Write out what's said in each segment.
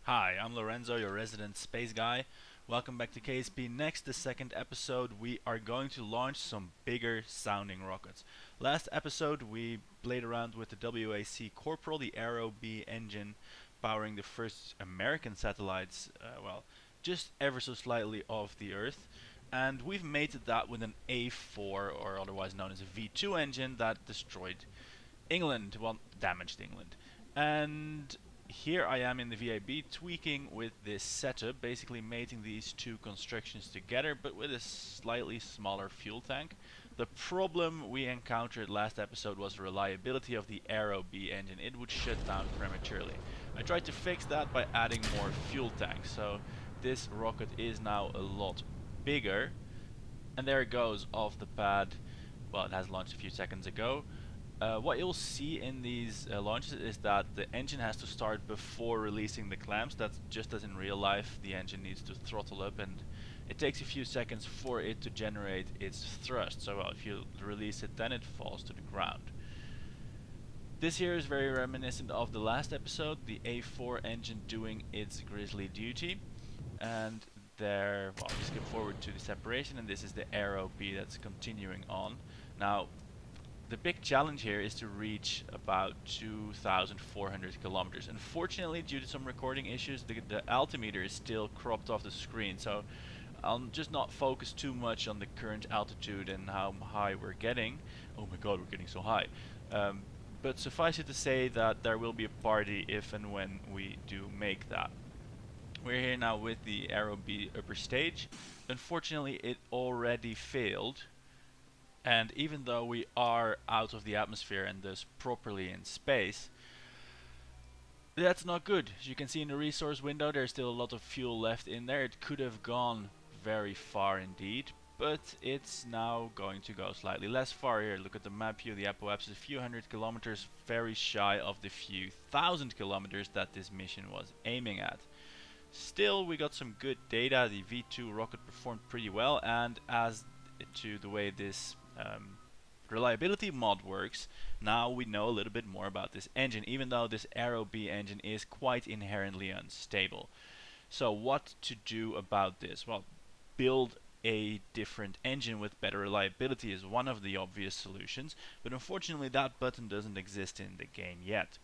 Hi, I'm Lorenzo, your resident space guy. Welcome back to KSP Next, the second episode. We are going to launch some bigger sounding rockets. Last episode, we played around with the WAC Corporal, the Aerobee engine, powering the first American satellites, just ever so slightly off the Earth. And we've mated that with an A4, or otherwise known as a V2 engine, that destroyed England, well, damaged England. And here I am in the VIB tweaking with this setup, basically mating these two constructions together, but with a slightly smaller fuel tank. The problem we encountered last episode was the reliability of the Aerobee engine. It would shut down prematurely. I tried to fix that by adding more fuel tanks, so this rocket is now a lot bigger. And there it goes off the pad. Well, it has launched a few seconds ago. What you'll see in these launches is that the engine has to start before releasing the clamps. That's just as in real life, the engine needs to throttle up and it takes a few seconds for it to generate its thrust. So if you release it, then it falls to the ground. This here is very reminiscent of the last episode, the A4 engine doing its grisly duty. And there, well, we skip forward to the separation, and this is the Aerobee that's continuing on. Now, the big challenge here is to reach about 2,400 kilometers. Unfortunately, due to some recording issues, the altimeter is still cropped off the screen, so I'll just not focus too much on the current altitude and how high we're getting. Oh my god, we're getting so high. But suffice it to say that there will be a party if and when we do make that. We're here now with the Aerobee upper stage. Unfortunately, it already failed. And even though we are out of the atmosphere and thus properly in space, that's not good. As you can see in the resource window, there's still a lot of fuel left in there. It could have gone very far indeed, but it's now going to go slightly less far here. Look at the map view. The apoapsis is a few hundred kilometers, very shy of the few thousand kilometers that this mission was aiming at. Still, we got some good data. The V2 rocket performed pretty well, and as to the way this reliability mod works, now we know a little bit more about this engine, even though this Aerobee engine is quite inherently unstable. So what to do about this? Well, build a different engine with better reliability is one of the obvious solutions, but unfortunately that button doesn't exist in the game yet.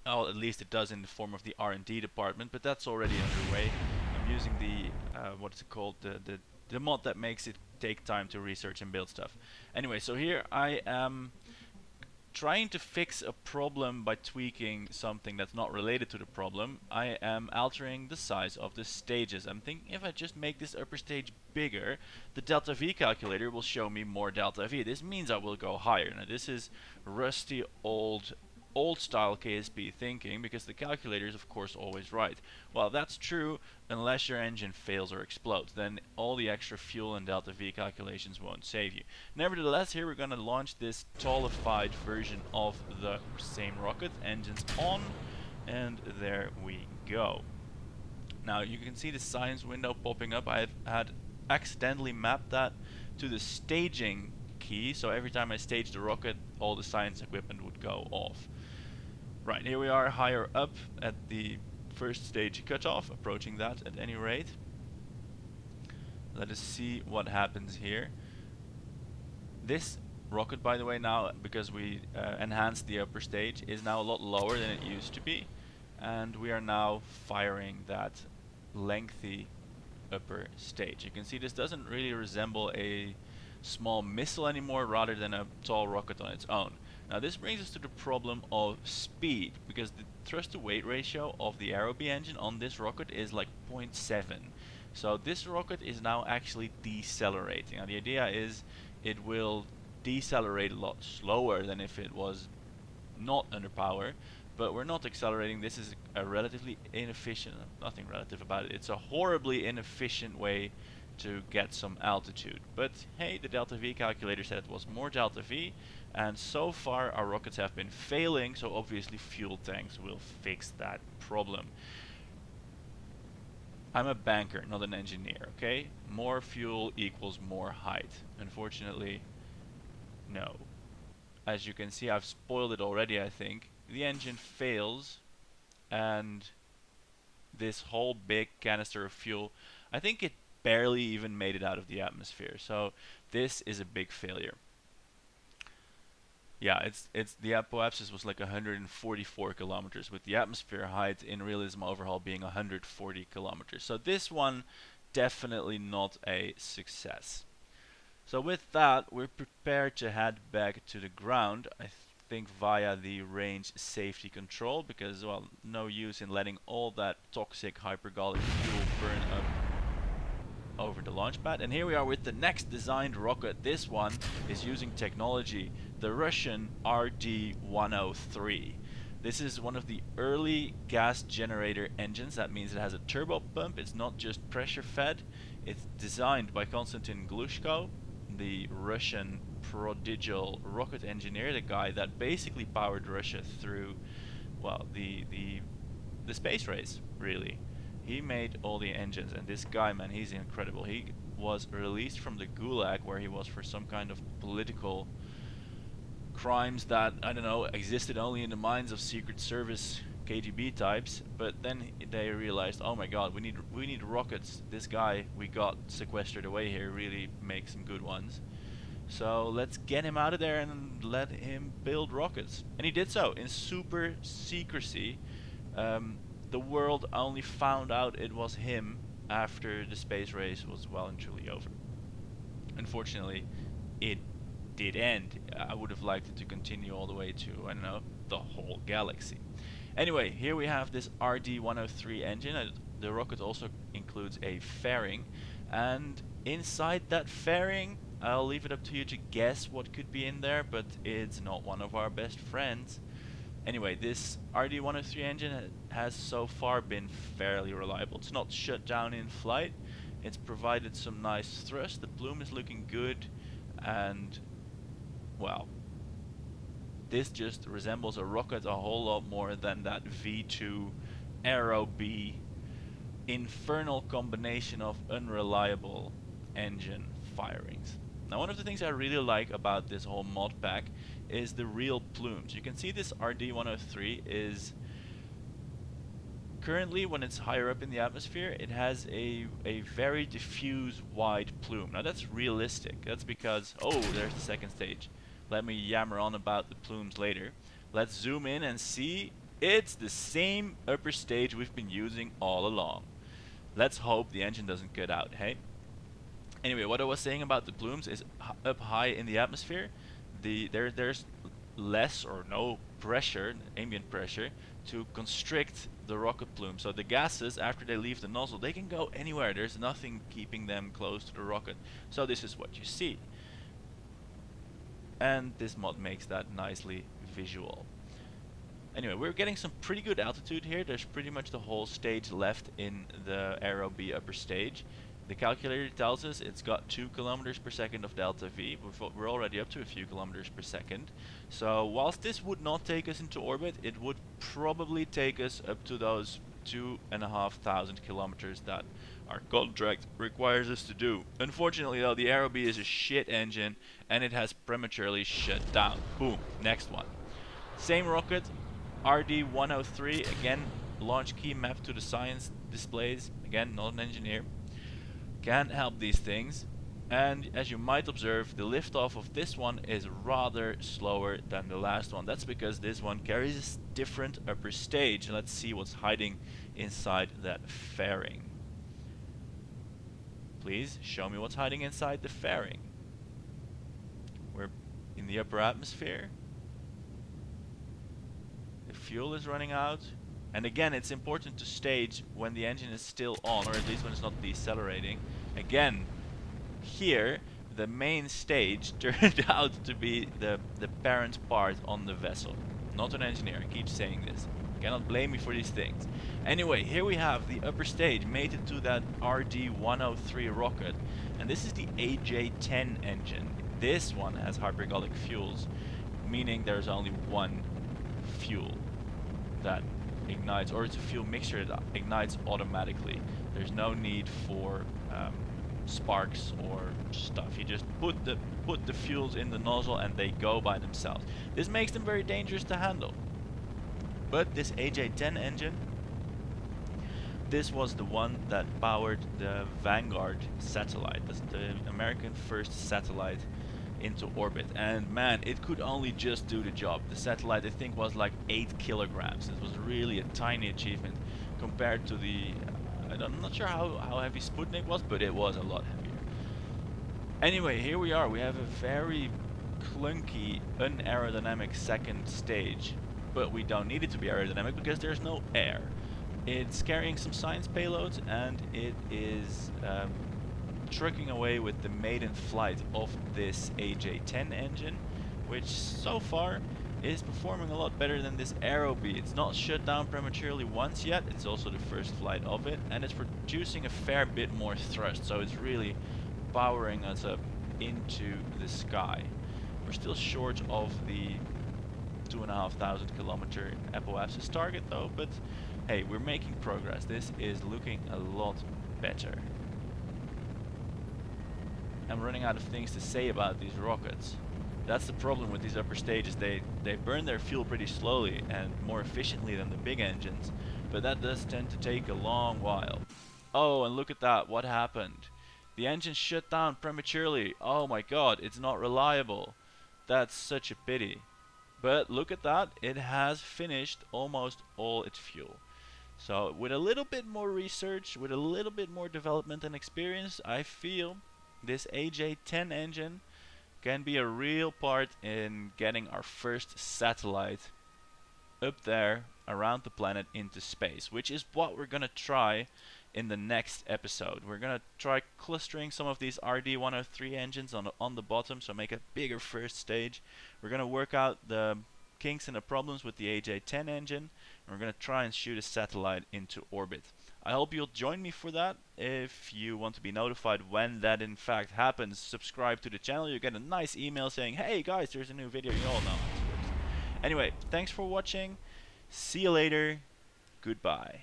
Well, at least it does in the form of the R&D department, but that's already underway. I'm using the, what is it called, the mod that makes it take time to research and build stuff. Anyway, so here I am trying to fix a problem by tweaking something that's not related to the problem. I am altering the size of the stages. I'm thinking if I just make this upper stage bigger, the delta V calculator will show me more delta V. This means I will go higher. Now this is rusty old style KSP thinking, because the calculator is of course always right. Well, that's true unless your engine fails or explodes. Then all the extra fuel and delta V calculations won't save you. Nevertheless, here we're going to launch this tallified version of the same rocket. Engines on, and there we go. Now you can see the science window popping up. I've had accidentally mapped that to the staging key, so every time I stage the rocket, all the science equipment would go off. Right, here we are higher up at the first stage cutoff, approaching that at any rate. Let us see what happens here. This rocket, by the way, now, because we enhanced the upper stage, is now a lot lower than it used to be. And we are now firing that lengthy upper stage. You can see this doesn't really resemble a small missile anymore, rather than a tall rocket on its own. Now this brings us to the problem of speed, because the thrust to weight ratio of the Aerobee engine on this rocket is like 0.7. So this rocket is now actually decelerating. Now the idea is it will decelerate a lot slower than if it was not under power, but we're not accelerating. This is a relatively inefficient, nothing relative about it, it's a horribly inefficient way to get some altitude. But hey, the delta V calculator said it was more delta V, and so far our rockets have been failing, so obviously fuel tanks will fix that problem. I'm a banker, not an engineer, okay? More fuel equals more height. Unfortunately, no. As you can see, I've spoiled it already, I think. The engine fails, and this whole big canister of fuel, I think it barely even made it out of the atmosphere. So this is a big failure. Yeah, it's the apoapsis was like 144 kilometers, with the atmosphere height in realism overhaul being 140 kilometers. So this one definitely not a success. So with that, we're prepared to head back to the ground. I think via the range safety control, because well, no use in letting all that toxic hypergolic fuel burn up over the launch pad. And here we are with the next designed rocket. This one is using technology, the Russian RD-103. This is one of the early gas generator engines. That means it has a turbo pump. It's not just pressure fed. It's designed by Konstantin Glushko, the Russian prodigal rocket engineer, the guy that basically powered Russia through, well, the space race, really. He made all the engines, and this guy, man, he's incredible. He was released from the Gulag, where he was for some kind of political crimes that, I don't know, existed only in the minds of Secret Service KGB types. But then they realized, oh my god, we need rockets. This guy we got sequestered away here really makes some good ones. So let's get him out of there and let him build rockets. And he did so in super secrecy. The world only found out it was him after the space race was well and truly over. Unfortunately, it did end. I would have liked it to continue all the way to, I don't know, the whole galaxy. Anyway, here we have this RD-103 engine. The rocket also includes a fairing, and inside that fairing, I'll leave it up to you to guess what could be in there, but it's not one of our best friends. Anyway, this RD-103 engine has so far been fairly reliable. It's not shut down in flight. It's provided some nice thrust. The plume is looking good, and well, this just resembles a rocket a whole lot more than that V2 Aerobee infernal combination of unreliable engine firings. Now, one of the things I really like about this whole mod pack is the real plumes. You can see this RD-103 is currently, when it's higher up in the atmosphere, it has a very diffuse wide plume. Now that's realistic. That's because, oh, there's the second stage. Let me yammer on about the plumes later. Let's zoom in and see it's the same upper stage we've been using all along. Let's hope the engine doesn't cut out, hey? Anyway, what I was saying about the plumes is up high in the atmosphere, there's less or no pressure, ambient pressure, to constrict the rocket plume. So the gases, after they leave the nozzle, they can go anywhere. There's nothing keeping them close to the rocket. So this is what you see. And this mod makes that nicely visual. Anyway, we're getting some pretty good altitude here. There's pretty much the whole stage left in the Aerobee upper stage. The calculator tells us it's got 2 kilometers per second of delta V. We're already up to a few kilometers per second. So whilst this would not take us into orbit, it would probably take us up to those 2,500 kilometers that our contract requires us to do. Unfortunately though, the Aerobee is a shit engine and it has prematurely shut down. Boom, next one. Same rocket, RD-103, again, launch key mapped to the science displays. Again, not an engineer. Can't help these things, and as you might observe, the liftoff of this one is rather slower than the last one. That's because this one carries a different upper stage. Let's see what's hiding inside that fairing. Please show me what's hiding inside the fairing. We're in the upper atmosphere. The fuel is running out. And again, it's important to stage when the engine is still on, or at least when it's not decelerating. Again, here, the main stage turned out to be the parent part on the vessel. Not an engineer, I keep saying this. You cannot blame me for these things. Anyway, here we have the upper stage mated to that RD-103 rocket. And this is the AJ10 engine. This one has hypergolic fuels, meaning there's only one fuel that ignites, or it's a fuel mixture that ignites automatically. There's no need for sparks or stuff. You just put the fuels in the nozzle and they go by themselves. This makes them very dangerous to handle. But this AJ10 engine This was the one that powered the Vanguard satellite. That's the American first satellite into orbit, and man, it could only just do the job. The satellite, I think, was like 8 kilograms. It was really a tiny achievement compared to the I'm not sure how heavy Sputnik was, but it was a lot heavier. Anyway, here we are. We have a very clunky, unaerodynamic second stage, but we don't need it to be aerodynamic because there's no air. It's carrying some science payloads, and it is trucking away with the maiden flight of this AJ10 engine, which so far is performing a lot better than this Aerobee. It's not shut down prematurely once yet. It's also the first flight of it, and it's producing a fair bit more thrust, so it's really powering us up into the sky. We're still short of the 2,500 kilometer apoapsis target though, but hey, we're making progress. This is looking a lot better. I'm running out of things to say about these rockets. That's the problem with these upper stages. They burn their fuel pretty slowly and more efficiently than the big engines, but that does tend to take a long while. Oh, and look at that, what happened? The engine shut down prematurely. Oh my god, it's not reliable. That's such a pity. But look at that, it has finished almost all its fuel. So with a little bit more research, with a little bit more development and experience, I feel this AJ10 engine can be a real part in getting our first satellite up there around the planet into space, which is what we're gonna try in the next episode. We're gonna try clustering some of these RD-103 engines on the bottom, so make a bigger first stage. We're gonna work out the kinks and the problems with the AJ10 engine, and we're gonna try and shoot a satellite into orbit. I hope you'll join me for that. If you want to be notified when that in fact happens, subscribe to the channel. You get a nice email saying, hey guys, there's a new video. You all know how this works. Anyway, thanks for watching. See you later. Goodbye.